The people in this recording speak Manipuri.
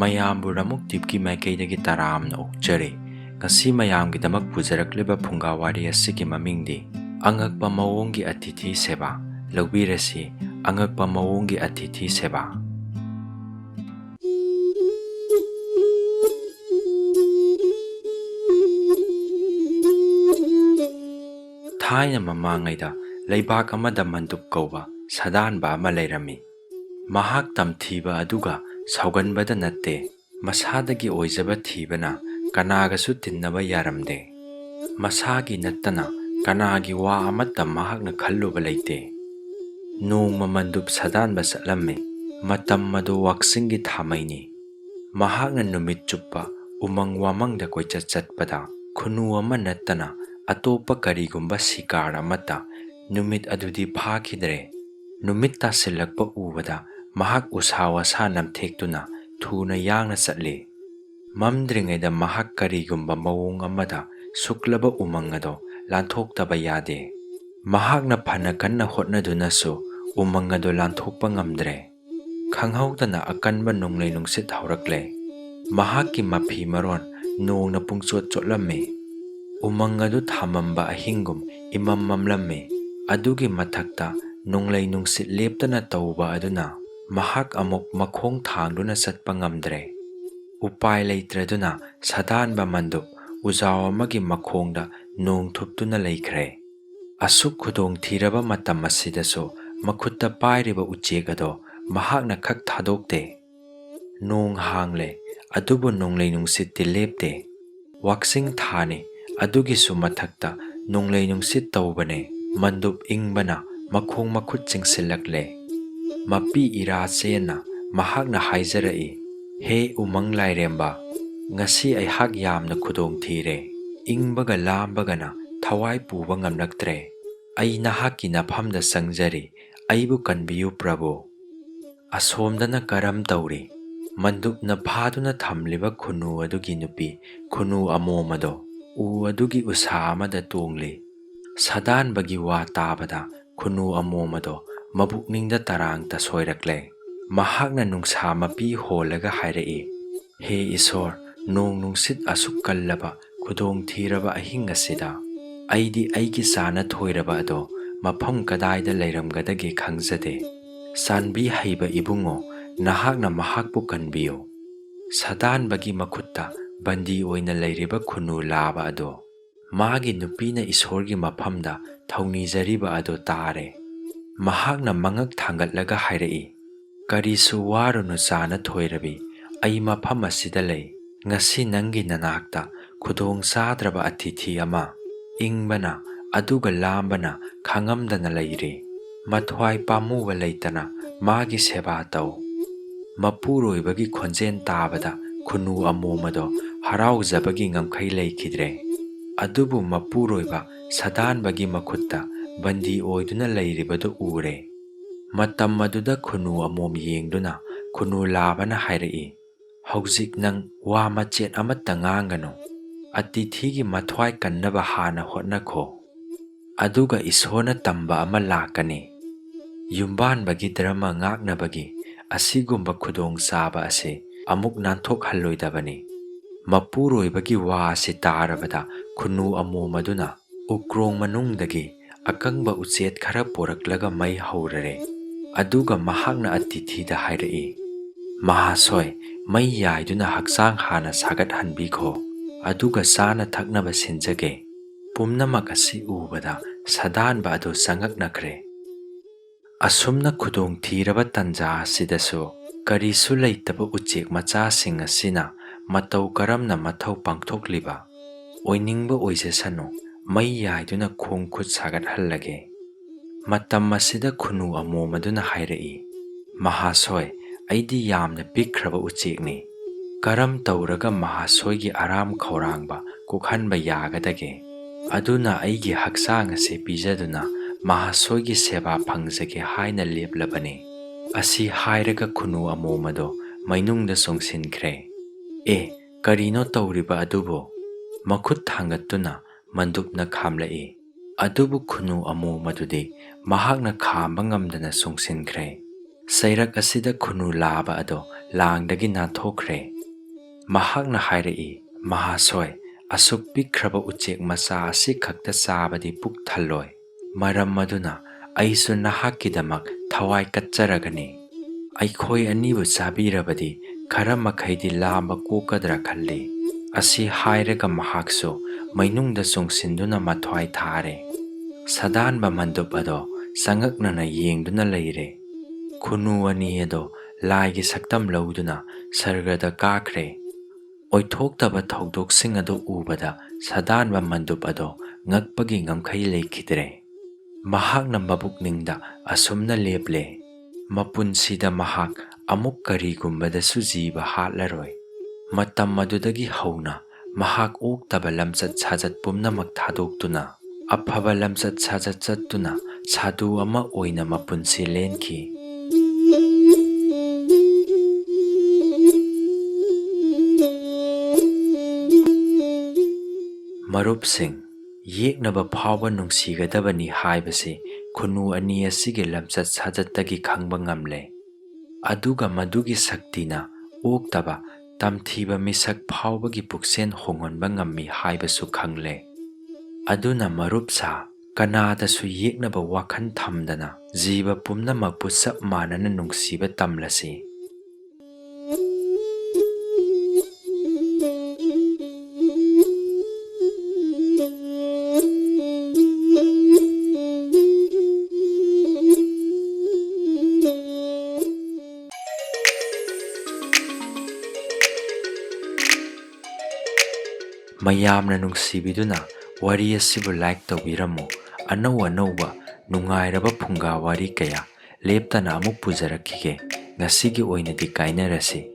ꯃꯌꯥꯝꯕꯨ ꯔꯃꯨꯛꯇꯤꯞꯀꯤ ꯃꯥꯏꯀꯩꯗꯒꯤ ꯇꯔꯥꯝꯅ ꯑꯣꯛꯆꯔꯤ꯫ ꯉꯁꯤ ꯃꯌꯥꯝꯒꯤꯗꯃꯛ ꯄꯨꯖꯔꯛꯂꯤꯕ ꯐꯨꯡꯒꯥꯋꯥꯔꯤ ꯑꯁꯤꯒꯤ ꯃꯃꯤꯡꯗꯤ ꯑꯉꯛꯄ ꯃꯑꯣꯡꯒꯤ ꯑꯇꯤꯊꯤ ꯁꯦꯕꯥ꯫ ꯂꯧꯕꯤꯔꯁꯤ ꯑꯉꯛꯄ ꯃꯑꯣꯡꯒꯤ ꯑꯇꯤꯊꯤ ꯁꯦꯕꯥ꯫ ꯊꯥꯏꯅ ꯃꯃꯥꯡꯉꯩꯗ ꯂꯩꯕꯥꯛ ꯑꯃꯗ ꯃꯟꯗꯨꯞ ꯀꯧꯕ ꯁꯥꯗꯥꯟꯕ ꯑꯃ ꯂꯩꯔꯝꯃꯤ꯫ ꯃꯍꯥꯛ ꯇꯝꯊꯤꯕ ꯑꯗꯨꯒ ꯁꯥꯎꯒꯟꯕꯗ ꯅꯠꯇꯦ, ꯃꯁꯥꯗꯒꯤ ꯑꯣꯏꯖꯕ ꯊꯤꯕꯅ ꯀꯅꯥꯒꯁꯨ ꯇꯤꯟꯅꯕ ꯌꯥꯔꯝꯗꯦ꯫ ꯃꯁꯥꯒꯤ ꯅꯠꯇꯅ ꯀꯅꯥꯒꯤ ꯋꯥ ꯑꯃꯠꯇ ꯃꯍꯥꯛꯅ ꯈꯜꯂꯨꯕ ꯂꯩꯇꯦ꯫ ꯅꯣꯡꯃ ꯃꯟꯗꯨꯞ ꯁꯥꯗꯥꯟꯕ ꯆꯠꯂꯝꯃꯤ꯫ ꯃꯇꯝ ꯃꯗꯨ ꯋꯥꯛꯆꯤꯡꯒꯤ ꯊꯥꯃꯩꯅꯤ꯫ ꯃꯍꯥꯛꯅ ꯅꯨꯃꯤꯠ ꯆꯨꯞꯄ ꯎꯃꯪ ꯋꯥꯃꯪꯗ ꯀꯣꯏꯆꯠ ꯆꯠꯄꯗ ꯈꯨꯅꯨ ꯑꯃ ꯅꯠꯇꯅ ꯑꯇꯣꯞꯄ ꯀꯔꯤꯒꯨꯝꯕ ꯁꯤꯀꯥꯔ ꯑꯃꯠꯇ ꯅꯨꯃꯤꯠ ꯑꯗꯨꯗꯤ ꯐꯥꯈꯤꯗ꯭ꯔꯦ꯫ ꯅꯨꯃꯤꯠ ꯇꯥꯁꯤꯜꯂꯛꯄ ꯎꯕꯗ ꯃꯍꯥꯛ ꯎꯁꯥ ꯋꯥꯁꯥ ꯅꯝꯊꯦꯛꯇꯨꯅ ꯊꯨꯅ ꯌꯥꯡꯅ ꯆꯠꯂꯤ꯫ ꯃꯝꯗ꯭ꯔꯤꯉꯩꯗ ꯃꯍꯥꯛ ꯀꯔꯤꯒꯨꯝꯕ ꯃꯑꯣꯡ ꯑꯃꯗ ꯁꯨꯛꯂꯕ ꯎꯃꯪ ꯑꯗꯣ ꯂꯥꯟꯊꯣꯛꯇꯕ ꯌꯥꯗꯦ꯫ ꯃꯍꯥꯛꯅ ꯐꯅ ꯀꯟꯅ ꯍꯣꯠꯅꯗꯨꯅꯁꯨ ꯎꯃꯪ ꯑꯗꯣ ꯂꯥꯟꯊꯣꯛꯄ ꯉꯝꯗ꯭ꯔꯦ꯫ ꯈꯪꯍꯧꯗꯅ ꯑꯀꯟꯕ ꯅꯣꯡꯂꯩ ꯅꯨꯡꯁꯤꯠ ꯍꯧꯔꯛꯂꯦ꯫ ꯃꯍꯥꯛꯀꯤ ꯃꯐꯤ ꯃꯔꯣꯟ ꯅꯣꯡꯅ ꯄꯨꯡꯆꯣꯠ ꯆꯣꯠꯂꯝꯃꯤ꯫ ꯎꯃꯪ ꯑꯗꯨ ꯊꯥꯃꯝꯕ ꯑꯍꯤꯡꯒꯨꯝ ꯏꯃꯝ ꯃꯝꯂꯝꯃꯤ꯫ ꯑꯗꯨꯒꯤ ꯃꯊꯛꯇ ꯅꯣꯡꯂꯩ ꯅꯨꯡꯁꯤꯠ ꯂꯦꯞꯇꯅ ꯇꯧꯕ ꯑꯗꯨꯅ ꯃꯍꯥꯛ ꯑꯃꯨꯛ ꯃꯈꯣꯡ ꯊꯥꯡꯗꯨꯅ ꯆꯠꯄ ꯉꯝꯗ꯭ꯔꯦ꯫ ꯎꯄꯥꯏ ꯂꯩꯇ꯭ꯔꯗꯨꯅ ꯁꯥꯗꯥꯟꯕ ꯃꯟꯗꯨꯞ ꯎꯖꯥꯎ ꯑꯃꯒꯤ ꯃꯈꯣꯡꯗ ꯅꯣꯡ ꯊꯨꯞꯇꯨꯅ ꯂꯩꯈ꯭ꯔꯦ꯫ ꯑꯁꯨꯛ ꯈꯨꯗꯣꯡꯊꯤꯔꯕ ꯃꯇꯝ ꯑꯁꯤꯗꯁꯨ ꯃꯈꯨꯠꯇ ꯄꯥꯏꯔꯤꯕ ꯎꯆꯦꯛ ꯑꯗꯣ ꯃꯍꯥꯛꯅ ꯈꯛ ꯊꯥꯗꯣꯛꯇꯦ꯫ ꯅꯣꯡ ꯍꯥꯡꯂꯦ, ꯑꯗꯨꯕꯨ ꯅꯣꯡꯂꯩ ꯅꯨꯡꯁꯤꯠꯇꯤ ꯂꯦꯞꯇꯦ꯫ ꯋꯥꯛꯆꯤꯡ ꯊꯥꯅꯤ, ꯑꯗꯨꯒꯤꯁꯨ ꯃꯊꯛꯇ ꯅꯣꯡꯂꯩ ꯅꯨꯡꯁꯤꯠ ꯇꯧꯕꯅꯦ꯫ ꯃꯟꯗꯨꯞ ꯏꯪꯕꯅ ꯃꯈꯣꯡ ꯃꯈꯨꯠ ꯆꯤꯡꯁꯤꯜꯂꯛꯂꯦ꯫ ꯃꯄꯤ ꯏꯔꯥ ꯆꯦꯟꯅ ꯃꯍꯥꯛꯅ ꯍꯥꯏꯖꯔꯛꯏ, "ꯍꯦ ꯎꯃꯪ ꯂꯥꯏꯔꯦꯝꯕ, ꯉꯁꯤ ꯑꯩꯍꯥꯛ ꯌꯥꯝꯅ ꯈꯨꯗꯣꯡꯊꯤꯔꯦ꯫ ꯏꯪꯕꯒ ꯂꯥꯝꯕꯒꯅ ꯊꯋꯥꯏ ꯄꯨꯕ ꯉꯝꯂꯛꯇ꯭ꯔꯦ꯫ ꯑꯩ ꯅꯍꯥꯛꯀꯤ ꯅꯐꯝꯗ ꯆꯪꯖꯔꯤ, ꯑꯩꯕꯨ ꯀꯟꯕꯤꯌꯨ ꯄ꯭ꯔꯚꯨ"꯫ ꯑꯁꯣꯝꯗꯅ ꯀꯔꯝ ꯇꯧꯔꯤ? ꯃꯟꯗꯨꯞꯅ ꯐꯥꯗꯨꯅ ꯊꯝꯂꯤꯕ ꯈꯨꯅꯨ ꯑꯗꯨꯒꯤ ꯅꯨꯄꯤ ꯈꯨꯅꯨ ꯑꯃꯣꯝ ꯑꯗꯣ ꯎ ꯑꯗꯨꯒꯤ ꯎꯁꯥ ꯑꯃꯗ ꯇꯣꯡꯂꯤ꯫ ꯁꯥꯗꯥꯟꯕꯒꯤ ꯋꯥ ꯇꯥꯕꯗ ꯈꯨꯅꯨ ꯑꯃꯣꯝ ꯑꯗꯣ ꯃꯕꯨꯛꯅꯤꯡꯗ ꯇꯔꯥꯡꯇ ꯁꯣꯏꯔꯛꯂꯦ꯫ ꯃꯍꯥꯛꯅ ꯅꯨꯡꯁꯥ ꯃꯄꯤ ꯍꯣꯜꯂꯒ ꯍꯥꯏꯔꯛꯏ, "ꯍꯦ ꯏꯁꯣꯔ, ꯅꯣꯡ ꯅꯨꯡꯁꯤꯠ ꯑꯁꯨꯛ ꯀꯜꯂꯕ ꯈꯨꯗꯣꯡꯊꯤꯔꯕ ꯑꯍꯤꯡ ꯑꯁꯤꯗ ꯑꯩꯗꯤ ꯑꯩꯒꯤ ꯆꯥꯅ ꯊꯣꯏꯔꯕ ꯑꯗꯣ ꯃꯐꯝ ꯀꯗꯥꯏꯗ ꯂꯩꯔꯝꯒꯗꯒꯦ ꯈꯪꯖꯗꯦ꯫ ꯆꯥꯟꯕꯤ ꯍꯩꯕ ꯏꯕꯨꯡꯉꯣ, ꯅꯍꯥꯛꯅ ꯃꯍꯥꯛꯄꯨ ꯀꯟꯕꯤꯌꯨ"꯫ ꯁꯥꯗꯥꯟꯕꯒꯤ ꯃꯈꯨꯠꯇ ꯕꯟꯗꯤ ꯑꯣꯏꯅ ꯂꯩꯔꯤꯕ ꯈꯨꯅꯨ ꯂꯥꯕ ꯑꯗꯣ ꯃꯥꯒꯤ ꯅꯨꯄꯤꯅ ꯏꯁꯣꯔꯒꯤ ꯃꯐꯝꯗ ꯊꯧꯅꯤꯖꯔꯤꯕ ꯑꯗꯣ ꯇꯥꯔꯦ꯫ ꯃꯍꯥꯛꯅ ꯃꯉꯛ ꯊꯥꯡꯒꯠꯂꯒ ꯍꯥꯏꯔꯛꯏ, "ꯀꯔꯤꯁꯨ ꯋꯥꯔꯨꯅꯨ ꯆꯥꯅ ꯊꯣꯏꯔꯕꯤ, ꯑꯩ ꯃꯐꯝ ꯑꯁꯤꯗ ꯂꯩ꯫ ꯉꯁꯤ ꯅꯪꯒꯤ ꯅꯅꯥꯛꯇ ꯈꯨꯗꯣꯡ ꯆꯥꯗ꯭ꯔꯕ ꯑꯇꯤꯊꯤ ꯑꯃ ꯏꯪꯕꯅ ꯑꯗꯨꯒ ꯂꯥꯝꯕꯅ ꯈꯥꯡꯉꯝꯗꯅ ꯂꯩꯔꯤ꯫ ꯃꯊ꯭ꯋꯥꯏ ꯄꯥꯝꯃꯨꯕ ꯂꯩꯇꯅ ꯃꯥꯒꯤ ꯁꯦꯕꯥ ꯇꯧ"꯫ ꯃꯄꯨꯔꯣꯏꯕꯒꯤ ꯈꯣꯟꯖꯦꯜ ꯇꯥꯕꯗ ꯈꯨꯅꯨ ꯑꯃꯣꯝ ꯑꯗꯣ ꯍꯔꯥꯎꯖꯕꯒꯤ ꯉꯝꯈꯩ ꯂꯩꯈꯤꯗ꯭ꯔꯦ꯫ ꯑꯗꯨꯕꯨ ꯃꯄꯨꯔꯣꯏꯕ ꯁꯥꯗꯥꯟꯕꯒꯤ ꯃꯈꯨꯠꯇ ꯕꯟꯗꯤ ꯑꯣꯏꯗꯨꯅ ꯂꯩꯔꯤꯕꯗꯨ ꯎꯔꯦ꯫ ꯃꯇꯝ ꯑꯗꯨꯗ ꯈꯨꯅꯨ ꯑꯃꯣꯝ ꯌꯦꯡꯗꯨꯅ ꯈꯨꯅꯨ ꯂꯥꯕꯅ ꯍꯥꯏꯔꯛꯏ, "ꯍꯧꯖꯤꯛ ꯅꯪ ꯋꯥ ꯃꯆꯦꯠ ꯑꯃꯠꯇ ꯉꯥꯡꯒꯅꯨ꯫ ꯑꯇꯤꯊꯤꯒꯤ ꯃꯊ꯭ꯋꯥꯏ ꯀꯟꯅꯕ ꯍꯥꯟꯅ ꯍꯣꯠꯅꯈꯣ, ꯑꯗꯨꯒ ꯏꯁꯣꯔꯅ ꯇꯝꯕ ꯑꯃ ꯂꯥꯛꯀꯅꯤ꯫ ꯌꯨꯝꯕꯥꯟꯕꯒꯤ ꯙꯔꯃ ꯉꯥꯛꯅꯕꯒꯤ ꯑꯁꯤꯒꯨꯝꯕ ꯈꯨꯗꯣꯡꯆꯥꯕ ꯑꯁꯤ ꯑꯃꯨꯛ ꯅꯥꯟꯊꯣꯛꯍꯜꯂꯣꯏꯗꯕꯅꯤ"꯫ ꯃꯄꯨꯔꯣꯏꯕꯒꯤ ꯋꯥ ꯑꯁꯤ ꯇꯥꯔꯕꯗ ꯈꯨꯅꯨ ꯑꯃꯣꯝ ꯑꯗꯨꯅ ꯎꯀ꯭ꯔꯣꯡ ꯃꯅꯨꯡꯗꯒꯤ ꯑꯀꯪꯕ ꯎꯆꯦꯠ ꯈꯔ ꯄꯣꯔꯛꯂꯒ ꯃꯩ ꯍꯧꯔꯔꯦ꯫ ꯑꯗꯨꯒ ꯃꯍꯥꯛꯅ ꯑꯇꯤꯊꯤꯗ ꯍꯥꯏꯔꯛꯏ, "ꯃꯍꯥꯁꯣꯏ, ꯃꯩ ꯌꯥꯏꯗꯨꯅ ꯍꯛꯆꯥꯡ ꯍꯥꯟꯅ ꯁꯥꯒꯠꯍꯟꯕꯤꯈꯣ, ꯑꯗꯨꯒ ꯆꯥꯅ ꯊꯛꯅꯕ ꯁꯤꯟꯖꯒꯦ"꯫ ꯄꯨꯝꯅꯃꯛ ꯑꯁꯤ ꯎꯕꯗ ꯁꯥꯗꯥꯟꯕ ꯑꯗꯨ ꯆꯉꯛꯅꯈ꯭ꯔꯦ꯫ ꯑꯁꯨꯝꯅ ꯈꯨꯗꯣꯡꯊꯤꯔꯕ ꯇꯟꯖꯥ ꯑꯁꯤꯗꯁꯨ ꯀꯔꯤꯁꯨ ꯂꯩꯇꯕ ꯎꯆꯦꯛ ꯃꯆꯥꯁꯤꯡ ꯑꯁꯤꯅ ꯃꯇꯧ ꯀꯔꯝꯅ ꯃꯊꯧ ꯄꯥꯡꯊꯣꯛꯂꯤꯕ? ꯑꯣꯏꯅꯤꯡꯕ ꯑꯣꯏꯖꯁꯅꯨ, ꯃꯩ ꯌꯥꯏꯗꯨꯅ ꯈꯣꯡ ꯈꯨꯠ ꯁꯥꯒꯠꯍꯜꯂꯒꯦ"꯫ ꯃꯇꯝ ꯑꯁꯤꯗ ꯈꯨꯅꯨ ꯑꯃꯣꯝ ꯑꯗꯨꯅ ꯍꯥꯏꯔꯛꯏ, "ꯃꯍꯥꯁꯣꯏ, ꯑꯩꯗꯤ ꯌꯥꯝꯅ ꯄꯤꯛꯈ꯭ꯔꯕ ꯎꯆꯦꯛꯅꯤ꯫ ꯀꯔꯝ ꯇꯧꯔꯒ ꯃꯍꯥꯁꯣꯏꯒꯤ ꯑꯔꯥꯝ ꯈꯧꯔꯥꯡꯕ ꯀꯣꯛꯍꯟꯕ ꯌꯥꯒꯗꯒꯦ? ꯑꯗꯨꯅ ꯑꯩꯒꯤ ꯍꯛꯆꯥꯡ ꯑꯁꯤ ꯄꯤꯖꯗꯨꯅ ꯃꯍꯥꯁꯣꯏꯒꯤ ꯁꯦꯕꯥ ꯐꯪꯖꯒꯦ ꯍꯥꯏꯅ ꯂꯦꯞꯂꯕꯅꯤ"꯫ ꯑꯁꯤ ꯍꯥꯏꯔꯒ ꯈꯨꯅꯨ ꯑꯃꯣꯝ ꯑꯗꯣ ꯃꯩꯅꯨꯡꯗ ꯆꯣꯡꯁꯤꯟꯈ꯭ꯔꯦ꯫ "ꯑꯦ, ꯀꯔꯤꯅꯣ ꯇꯧꯔꯤꯕ ꯑꯗꯨꯕꯨ"? ꯃꯈꯨꯠ ꯊꯥꯡꯒꯠꯇꯨꯅ ꯃꯟꯗꯨꯞꯅ ꯈꯥꯝꯂꯛꯏ꯫ ꯑꯗꯨꯕꯨ ꯈꯨꯅꯨ ꯑꯃꯣꯝ ꯑꯗꯨꯗꯤ ꯃꯍꯥꯛꯅ ꯈꯥꯝꯕ ꯉꯝꯗꯅ ꯆꯣꯡꯁꯤꯟꯈ꯭ꯔꯦ꯫ ꯆꯩꯔꯛ ꯑꯁꯤꯗ ꯈꯨꯅꯨ ꯂꯥꯕ ꯑꯗꯣ ꯂꯥꯡꯗꯒꯤ ꯅꯥꯟꯊꯣꯛꯈ꯭ꯔꯦ꯫ ꯃꯍꯥꯛꯅ ꯍꯥꯏꯔꯛꯏ, ꯃꯍꯥꯁꯣꯏ, ꯑꯁꯨꯛ ꯄꯤꯛꯈ꯭ꯔꯕ ꯎꯆꯦꯛ ꯃꯆꯥ ꯑꯁꯤ ꯈꯛꯇ ꯆꯥꯕꯗꯤ ꯄꯨꯛ ꯊꯜꯂꯣꯏ꯫ ꯃꯔꯝ ꯑꯗꯨꯅ ꯑꯩꯁꯨ ꯅꯍꯥꯛꯀꯤꯗꯃꯛ ꯊꯋꯥꯏ ꯀꯠꯆꯔꯒꯅꯤ꯫ ꯑꯩꯈꯣꯏ ꯑꯅꯤꯕꯨ ꯆꯥꯕꯤꯔꯕꯗꯤ ꯈꯔ ꯃꯈꯩꯗꯤ ꯂꯥꯝꯕ ꯀꯣꯛꯀꯗ꯭ꯔꯥ ꯈꯜꯂꯤ꯫ ꯑꯁꯤ ꯍꯥꯏꯔꯒ ꯃꯍꯥꯛꯁꯨ ꯃꯩꯅꯨꯡꯗ ꯆꯨꯡꯁꯤꯟꯗꯨꯅ ꯃꯊ꯭ꯋꯥꯏ ꯊꯥꯔꯦ꯫ ꯁꯥꯗꯥꯟꯕ ꯃꯟꯗꯨꯞ ꯑꯗꯣ ꯆꯉꯛꯅꯅ ꯌꯦꯡꯗꯨꯅ ꯂꯩꯔꯦ꯫ ꯈꯨꯟꯅꯨ ꯑꯅꯤ ꯑꯗꯣ ꯂꯥꯏꯒꯤ ꯁꯛꯇꯝ ꯂꯧꯗꯨꯅ ꯁꯔꯒꯗ ꯀꯥꯈ꯭ꯔꯦ꯫ ꯑꯣꯏꯊꯣꯛꯇꯕ ꯊꯧꯗꯣꯛꯁꯤꯡ ꯑꯗꯨ ꯎꯕꯗ ꯁꯥꯗꯥꯟꯕ ꯃꯟꯗꯨꯞ ꯑꯗꯣ ꯉꯛꯄꯒꯤ ꯉꯝꯈꯩ ꯂꯩꯈꯤꯗ꯭ꯔꯦ꯫ ꯃꯍꯥꯛꯅ ꯃꯕꯨꯛꯅꯤꯡꯗ ꯑꯁꯨꯝꯅ ꯂꯦꯞꯂꯦ, ꯃꯄꯨꯟꯁꯤꯗ ꯃꯍꯥꯛ ꯑꯃꯨꯛ ꯀꯔꯤꯒꯨꯝꯕꯗꯁꯨ ꯖꯤꯕ ꯍꯥꯠꯂꯔꯣꯏ꯫ ꯃꯇꯝ ꯑꯗꯨꯗꯒꯤ ꯍꯧꯅ ꯃꯍꯥꯛ ꯑꯣꯛꯇꯕ ꯂꯝꯆꯠ ꯁꯥꯖꯠ ꯄꯨꯝꯅꯃꯛ ꯊꯥꯗꯣꯛꯇꯨꯅ ꯑꯐꯕ ꯂꯝꯆꯠ ꯁꯥꯖꯠ ꯆꯠꯇꯨꯅ ꯁꯥꯗꯨ ꯑꯃ ꯑꯣꯏꯅ ꯃꯄꯨꯟꯁꯤ ꯂꯦꯟꯈꯤ꯫ ꯃꯔꯨꯞꯁꯤꯡ, ꯌꯦꯛꯅꯕ ꯐꯥꯎꯕ ꯅꯨꯡꯁꯤꯒꯗꯕꯅꯤ ꯍꯥꯏꯕꯁꯤ ꯈꯨꯟꯅꯨ ꯑꯅꯤ ꯑꯁꯤꯒꯤ ꯂꯝꯆꯠ ꯁꯥꯖꯠꯇꯒꯤ ꯈꯪꯕ ꯉꯝꯂꯦ꯫ ꯑꯗꯨꯒ ꯃꯗꯨꯒꯤ ꯁꯛꯇꯤꯅ ꯑꯣꯛꯇꯕ ꯇꯝꯊꯤꯕ ꯃꯤꯁꯛ ꯐꯥꯎꯕꯒꯤ ꯄꯨꯛꯆꯦꯟ ꯍꯣꯡꯍꯟꯕ ꯉꯝꯃꯤ ꯍꯥꯏꯕꯁꯨ ꯈꯪꯂꯦ꯫ ꯑꯗꯨꯅ ꯃꯔꯨꯞꯁꯥ, ꯀꯅꯥꯗꯁꯨ ꯌꯦꯛꯅꯕ ꯋꯥꯈꯜ ꯊꯝꯗꯅ ꯖꯤꯕ ꯄꯨꯝꯅꯃꯛꯄꯨ ꯆꯞ ꯃꯥꯟꯅꯅ ꯅꯨꯡꯁꯤꯕ ꯇꯝꯂꯁꯤ꯫ ꯃꯌꯥꯝꯅ ꯅꯨꯡꯁꯤꯕꯤꯗꯨꯅ ꯋꯥꯔꯤ ꯑꯁꯤꯕꯨ ꯂꯥꯏꯛ ꯇꯧꯕꯤꯔꯝꯃꯨ꯫ ꯑꯅꯧ ꯑꯅꯧꯕ ꯅꯨꯡꯉꯥꯏꯔꯕ ꯐꯨꯡꯒꯥ ꯋꯥꯔꯤ ꯀꯌꯥ ꯂꯦꯞꯇꯅ ꯑꯃꯨꯛ ꯄꯨꯖꯔꯛꯈꯤꯒꯦ꯫ ꯉꯁꯤꯒꯤ ꯑꯣꯏꯅꯗꯤ ꯀꯥꯏꯅꯔꯁꯤ꯫